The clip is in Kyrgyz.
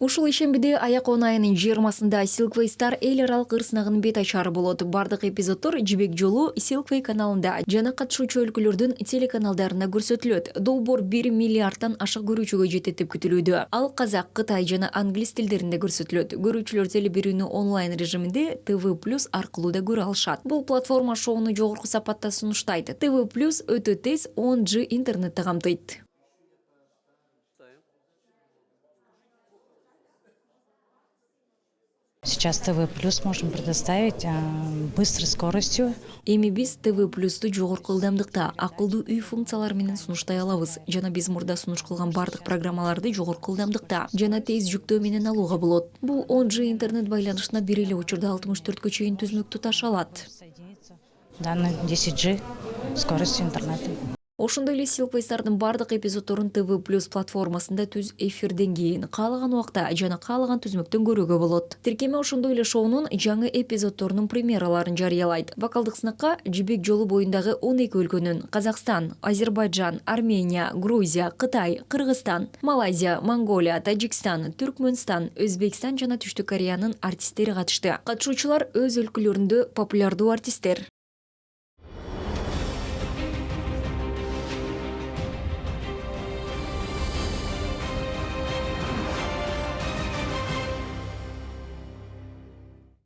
Ушул ишембиде аякон айынын 20-сында Silkway Star эл аралык ырсынагынын бет ачары болот. Бардык эпизоддор Жибек жолу Silkway каналында жана катышуучу өлкөлөрдүн телеканалдарында көрсөтүлөт. Долбоор 1 миллиардтан ашык көрүүчүгө жетет деп күтүлүүдө. Ал казак, кытай жана англис тилдеринде көрсөтүлөт. Көрүүчүлөр телебирүүнү онлайн режиминде TV+ аркылуу да көрө алышат. Бул платформа шоуну жогорку сапатта сунуштайт. TV+ өтө тез 10G интернетти камтыйт. Сейчас ТВ Плюс можем предоставить быстрой скоростью. Эми биз TV Плюсту жогорку ылдамдыкта акылдуу үй функциялары менен сунуштай алабыз. Жана биз мурда сунуш кылган бардык программаларды жогорку ылдамдыкта жана тез жүктөө менен алууга болот. Бул 10G интернет байланышына бир эле учурда 64 чейин түзмөк туташа алат. Данный 10G скоростью интернета. Ошондой эле Silkway Star'дын бардык эпизоддорун TV+ платформасында түз эфирден кийин каалаган убакта жана каалаган түзмөктөн көрүүгө болот. Тиркеме ошондой эле шоунун жаңы эпизоддорунун премьераларын жарыялайт. Вокалдык сынакка Жибек жолу боюндагы 12 өлкөнүн — Казакстан, Азербайджан, Армения, Грузия, Кытай, Кыргызстан, Малайзия, Монголия, Тажикстан, Түркмөнстан, Өзбекстан жана Түштүк Кореянын артисттери катышты. Катышуучулар өз өлкөлөрүндө популярдуу артисттер.